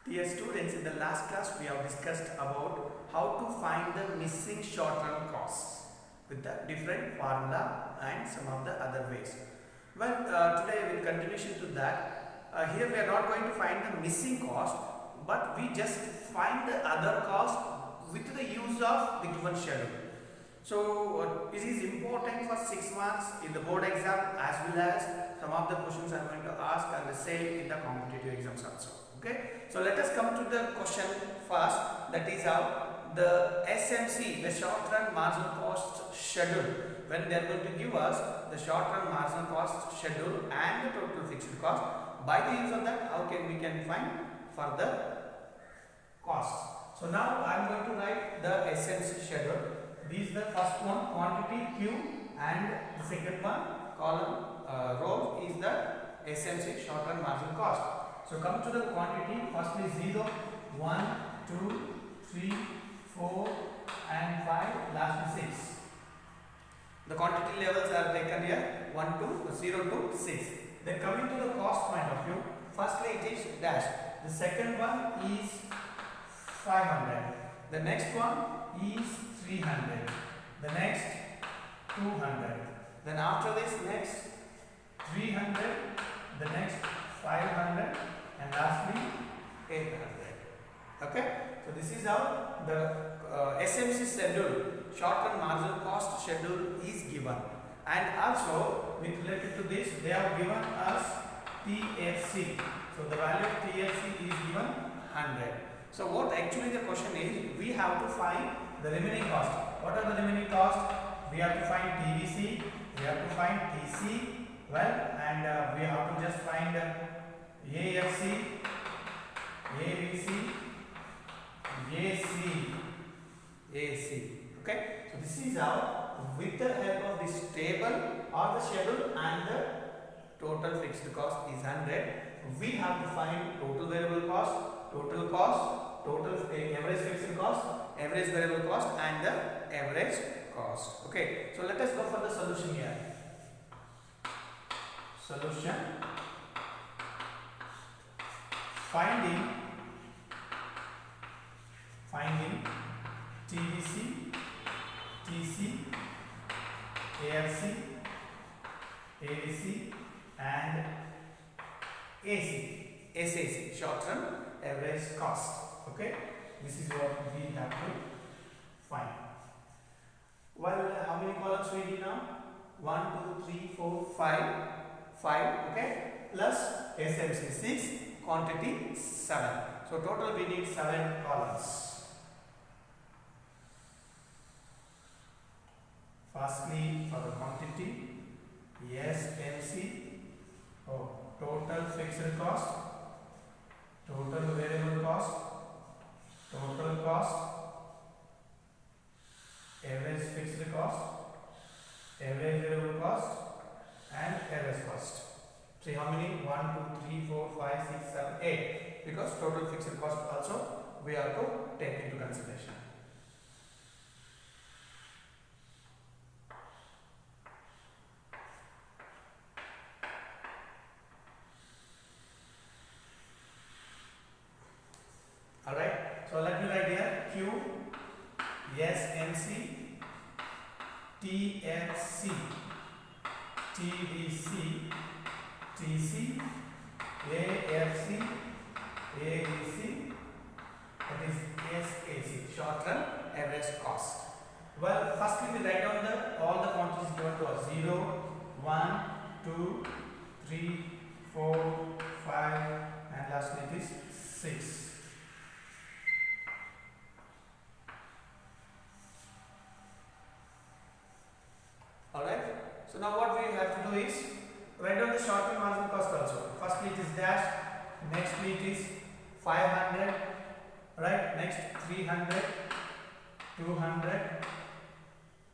Dear students, in the last class we have discussed about how to find the missing short-run costs with the different formula and some of the other ways. Well, today in continuation to that, here we are not going to find the missing cost, but we just find the other cost with the use of the given schedule. So it is important for 6 months in the board exam as well as some of the questions I am going to ask and the same in the competitive exams also. Okay, so let us come to the question first, that is how the SMC, the short run marginal cost schedule, when they are going to give us the short run marginal cost schedule and the total fixed cost, by the use of that how can we can find further costs. So now I am going to write the SMC schedule. This is the first one, quantity Q, and the second one, column row is the SMC short run marginal cost. So come to the quantity, firstly 0, 1, 2, 3, 4 and 5, lastly 6. The quantity levels are taken here 0 to 6. Then coming to the cost point of view, firstly it is dash. The second one is 500. The next one is 300. The next 200. Then after this next 300. The next 500. And lastly 800. Okay, so this is how the SMC schedule, short term marginal cost schedule, is given. And also with related to this, they have given us TFC. So the value of TFC is given 100. So what actually the question is, we have to find the remaining cost. What are the remaining costs? We have to find TVC, we have to find TC, well, and we have to just find AFC, ABC, AC. Okay, so this is how, with the help of this table or the schedule and the total fixed cost is 100, we have to find total variable cost, total cost, total average fixed cost, average variable cost, and the average cost. Okay, so let us go for the solution here. Solution. Finding TVC, TC, AFC, ABC and SAC, short term average cost. Okay, this is what we have to find. Well, how many columns we need now? 1, 2, 3, 4, 5, okay, plus SMC 6, quantity 7. So total we need 7 columns. Firstly, for the quantity, SMC, total fixed cost, total variable cost, total cost, average fixed cost, average variable cost, and average cost. See how many? 1, 2, 3, 4, 5, 6, 7, 8. Because total fixed cost also we have to take into consideration. Alright, so let me write here Q, SMC, TFC, TVC, TC, AFC, ABC, that is SAC, short term average cost. Well, firstly we write down all the quantities given to us: 0, 1, 2, 3, 4, 5, and lastly it is 6. Alright, so now what we have to do is write down the short term marginal cost also. Firstly it is dash, nextly it is 500, right, next 300, 200,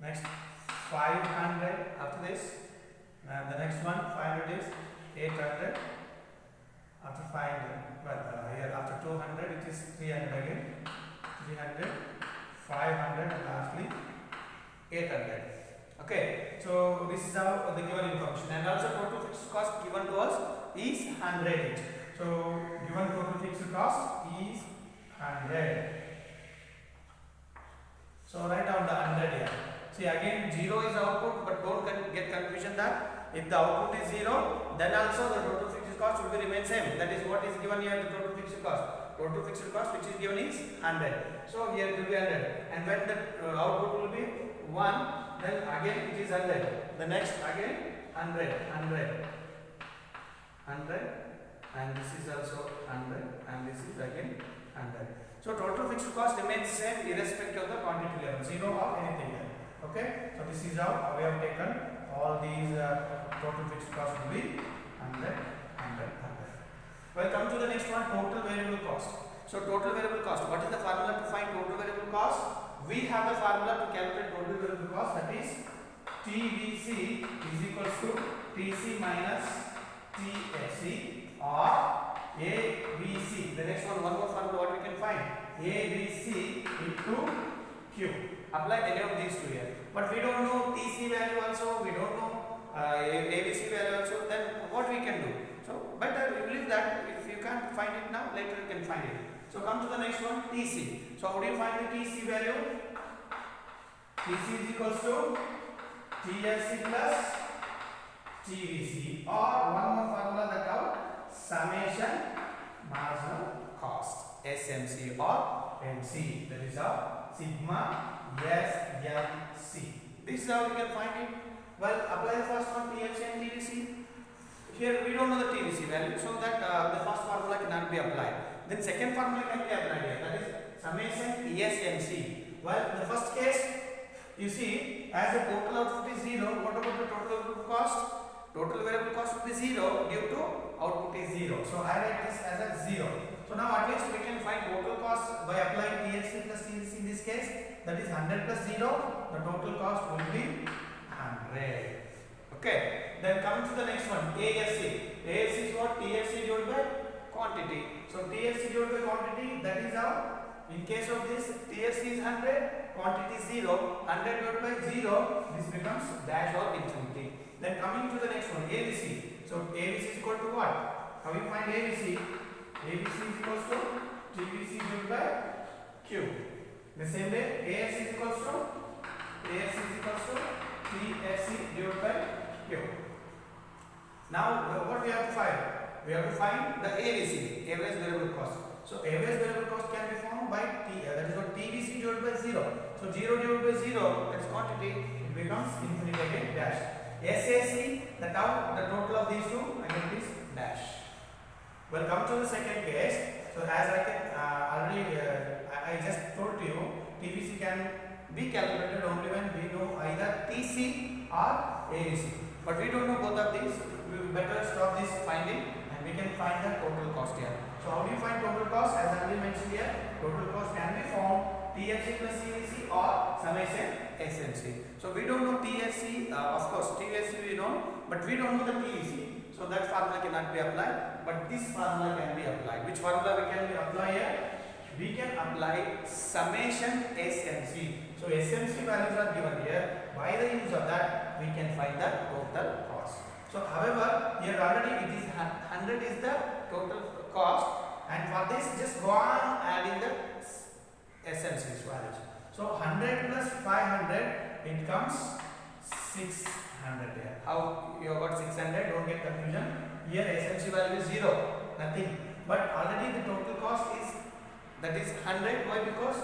next 500, after this, and the next one 500 is 800, after 500, well here after 200 it is 300 again, 300, 500 and lastly 800. Okay, so this is how the given information, and also total fixed cost given to us is 100. So given total fixed cost is 100. So write down the 100 here. See again 0 is output, but don't get confusion that if the output is 0, then also the total fixed cost will be remain same. That is what is given here, the total fixed cost. Total fixed cost which is given is 100. So here it will be 100. And when the output will be 1, then again it is 100. The next again 100, 100, 100, and this is also 100, and this is again 100. So total fixed cost remains same irrespective of the quantity level, 0 or anything else. Okay, so this is how we have taken all these total fixed cost will be 100, 100, 100. Well, come to the next one, total variable cost. So total variable cost, what is the formula to find total variable cost? We have the formula to calculate total variable cost, that is TVC is equals to TC minus TFC or ABC. The next one more formula what we can find, ABC into Q. Apply any of these two here. But we don't know TC value also, we don't know ABC value also, then what we can do? So better we believe that if you can't find it now, later you can find it. So come to the next one, TC. So how do you find the TC value? TC is equals to TFC plus TVC, or one more formula that called summation marginal cost, SMC or MC. That is our sigma SMC. This is how we can find it. Well, apply the first one, TFC and TVC. Here we don't know the TVC value, so that the first formula cannot be applied. Then second formula can be applied here, that is summation ESMC. Well, in the first case, you see, as the total output is 0, what about the total output cost? Total variable cost will be 0 due to output is 0. So I write this as a 0. So now at least we can find total cost by applying TFC plus TVC in this case. That is 100 plus 0. The total cost will be 100. Okay. Then come to the next one, AFC. AFC is what? TFC divided by quantity. So TFC divided by quantity, that is how. In case of this, TFC is 100, quantity is 0. 100 divided by 0, this becomes dash or infinity. Then coming to the next one, ABC. So ABC is equal to what? How you find ABC? ABC is equals to TVC divided by Q. The same way, AFC is equals to TFC divided by Q. Now what we have to find? We have to find the ABC, average variable cost. So average variable cost can be found by T, that is what TVC divided by 0. So 0 divided by 0, that is quantity, it becomes infinity again, dash. SAC, the total of these two, again it is dash. Well, come to the second case. So as I can already, I just told you, TVC can be calculated only when we know either TC or ABC. But we don't know both of these. We better stop this finding and we can find the total cost here. So how do you find total cost? As I already mentioned here, total cost can be found TFC plus TVC or summation SMC. So we don't know TFC, of course TVC we know, but we don't know the TVC. So that formula cannot be applied, but this formula can be applied. Which formula we can apply here? We can apply summation SMC. So SMC values are given here. By the use of that, we can find the total cost. So however, here already it is 100 is the total cost, and for this just go on adding the SMC values. So 100 plus 500, it comes 600 here. How you got 600? Don't get confusion. Here SMC value is 0, nothing. But already the total cost is, that is 100. Why? Because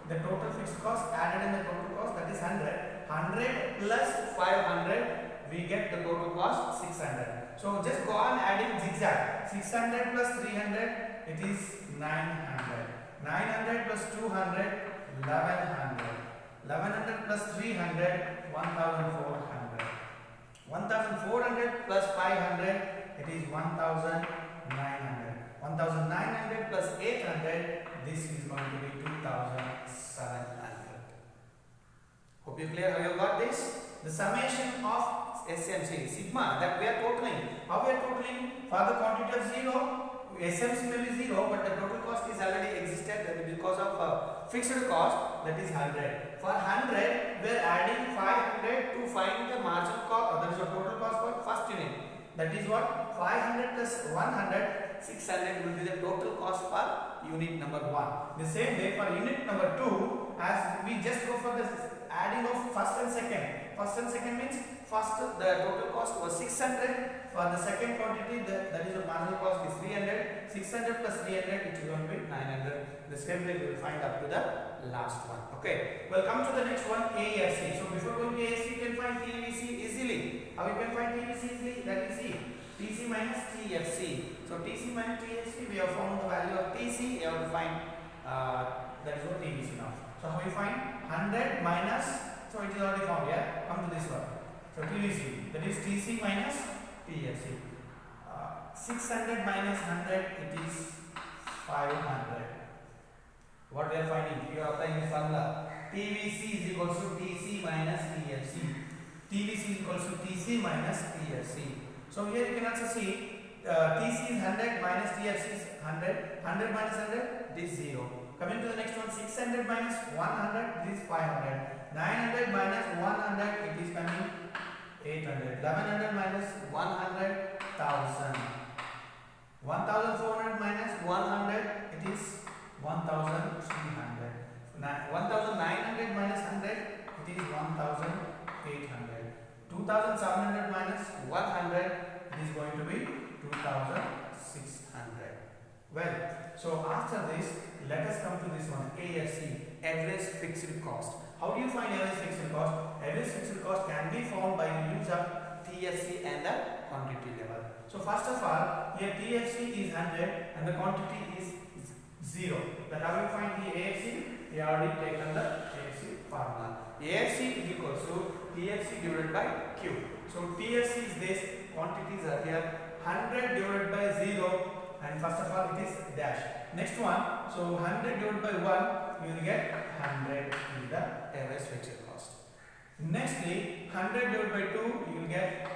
the total fixed cost added in the total cost, that is 100. 100 plus 500, we get the total cost 600. So just go on adding zigzag. 600 plus 300, it is 900. 900 plus 200, 1100. 1100 plus 300, 1400. 1400 plus 500, it is 1900. 1900 plus 800, this is going to be 2700. Hope you clear how you got this? The summation of SMC, sigma, that we are totaling. How we are totaling? For the quantity of 0, SMC may be 0, but the total cost is already existed because of fixed cost, that is 100. For 100, we are adding 500 to find the marginal cost, that is the total cost for first unit. That is what? 500 plus 100, 600 will be the total cost for unit number 1. The same way for unit number 2, as we just go for the adding of first and second. First and second means first the total cost was 600. For the second quantity, that is the marginal cost is 300. 600 plus 300, it is going to be 900. The same way we will find up to the last one. Okay. Well, come to the next one, ASC. So before going to ASC, you can find TVC easily. How you can find TVC easily? That is C. TC minus TFC. So TC minus TFC, we have found the value of TC. You have to find that is what TVC now. So how you find 100 minus? So it is already found here. Come to this one. So TVC, that is TC minus TFC. 600 minus 100, it is 500. What we are finding? You are applying the formula. TVC is equals to TC minus TFC. TVC is equals to TC minus TFC. So here you can also see TC is 100 minus TFC is 100. 100 minus 100, this is 0. Coming to the next one, 600 minus 100, this is 500. 900 minus 100, it is coming 800. 1100 minus 100, 1000. 1400 minus 100, it is 1300. 1900 minus 100, it is 1800. 2700 minus 100, it is going to be 2600. Well, so after this, let us come to this one, AFC, average fixed cost. How do you find average fixed cost? Average fixed cost can be found by the use of TFC and the quantity level. So first of all, here TFC is 100 and the quantity is 0. That how you find the AFC? We already taken the AFC formula. AFC is equals to TFC divided by Q. So TFC is this, quantities are here, 100 divided by 0, and first of all it is dash. Next one, so 100 divided by 1, you will get 100 is the average fixed cost. Nextly, 100 divided by 2, you will get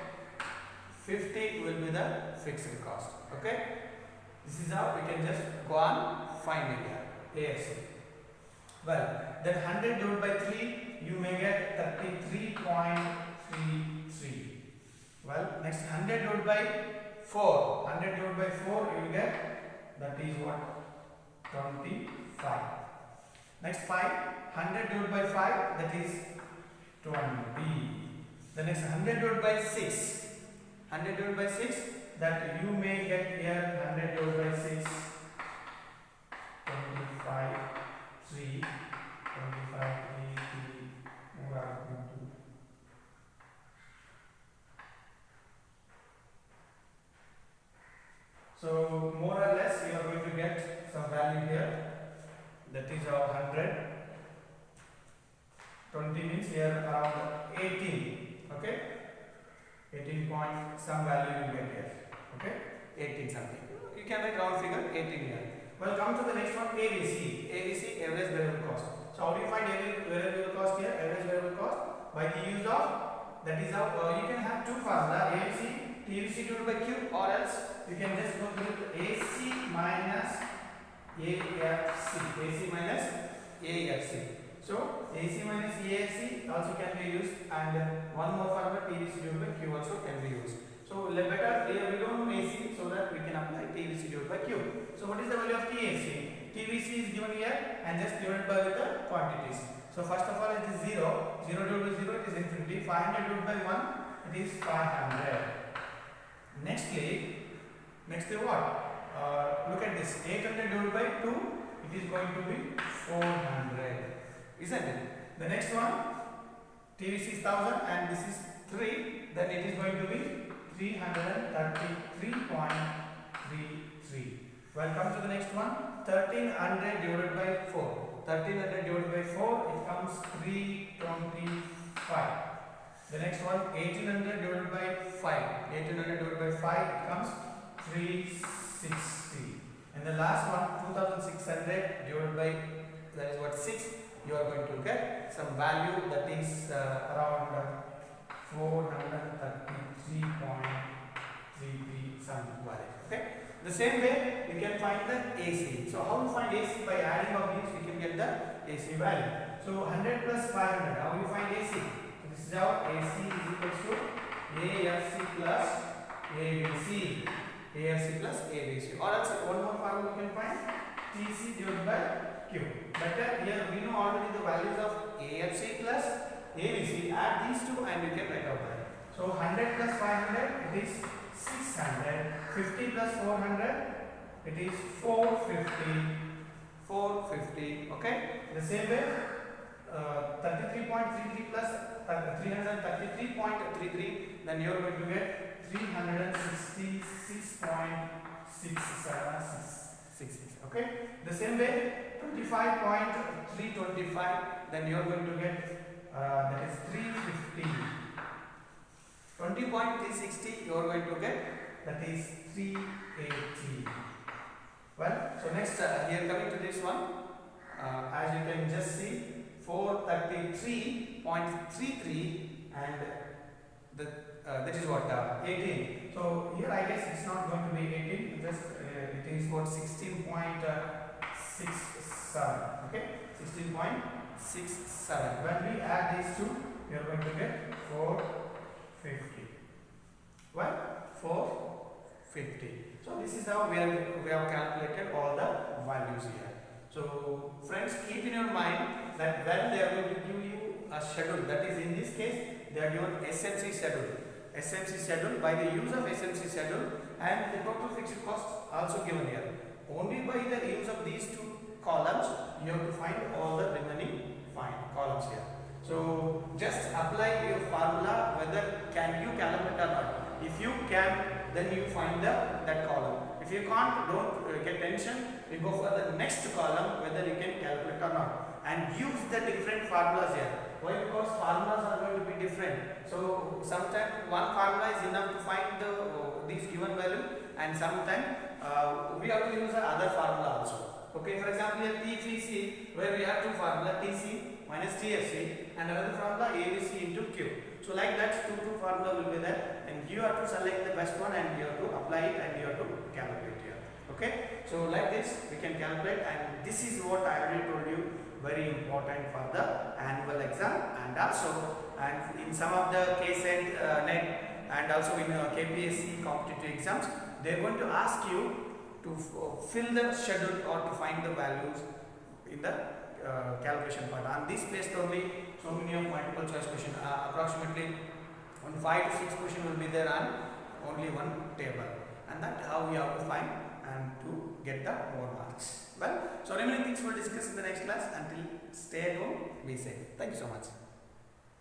50 will be the fixed cost. Okay? This is how we can just go on find it here. AFC. Well, then 100 divided by 3, you may get 33.33. Well, next 100 divided by 4. 100 divided by 4, you will get, that is what? 25. Next 5. 100 divided by 5, that is 20. The next 100 divided by 6. 100 divided by 6, that you may get here 100 divided by 6. 25, 3, 25, 3, more argument 2. So more or less you are going to get some value here, that is our 100. 20 means here around 18. Okay, 18 point some value you get here. Okay, 18 something. You can write round figure 18 here. Well, come to the next one, ABC. ABC, average variable cost. So how do you find average variable cost here? Average variable cost by the use of, that is how you can have two formulas, ABC, TVC divided by Q, or else you can just go with AC minus AFC. AC minus AFC. So AC minus AFC also can be used, and one more formula, TVC divided by Q also can be used. So better here we don't know AC, so that we can apply TVC divided by Q. So what is the value of TFC? TVC is given here and just divided by with the quantities. So first of all it is 0. 0 divided by 0, it is infinity. 500 divided by 1, it is 500. Nextly what? Look at this. 800 divided by 2, it is going to be 400. Isn't it? The next one, TVC is 1000 and this is 3, then it is going to be 333.33. Well, come to the next one, 1300 divided by 4. 1300 divided by 4, it comes 325. The next one, 1800 divided by 5. 1800 divided by 5, it comes 360. And the last one, 2600 divided by, that is what, 6. You are going to get some value, that is around 433.33 some value. Okay. The same way you can find the AC. So how you find AC? By adding of these we can get the AC value. So 100 plus 500. How you find AC? So this is how AC is equals to AFC plus ABC. AFC plus ABC. Or else one more formula you can find. TC divided by Q. Better here we know already the values of AFC plus ABC. Add these two and you can write out that. So 100 plus 500 it is 600. 50 plus 400 it is 450. 450. Okay. The same way 33.33 plus 333.33, then you are going to get 366.666. Okay. The same way 25.325, then you are going to get that is 350. 20.360 you are going to get that is 380. Well, so next here coming to this one, as you can just see 433.33 and the that is what 18. So here I guess it's not going to be 18, just it is for 16.67. Okay, 16.67. When we add these two, we are going to get 450. Well, 450. So this is how we have calculated all the values here. So friends, keep in your mind that when they are going to give you a schedule, that is in this case they are given SMC schedule. SMC schedule, by the use of SMC schedule and the total fixed cost also given here. Only by the use of these two columns you have to find all the remaining columns here. So just apply your formula, whether can you calculate or not. If you can, then you find that column. If you can't, don't get tension. We go for the next column, whether you can calculate or not, and use the different formulas here. Why? Because formulas are going to be different. So sometimes one formula is enough to find this given value, and sometimes we have to use another formula also. Okay, for example here TCC, where we have two formula, TC minus TFC, and another formula ABC into Q. So like that two formula will be there, and you have to select the best one and you have to apply it and you have to calculate here. Okay, so like this we can calculate, and this is what I already told you, very important for the annual exam, and also and in some of the KSET, NET, and also in KPSC competitive exams, they are going to ask you to fill the schedule or to find the values in the calculation part. On this place only so many of multiple choice question, approximately 5 to 6 question will be there on only one table, and that how we have to find and to get the more marks. Well, so remaining things we'll discuss in the next class. Until stay at home, be safe. Thank you so much.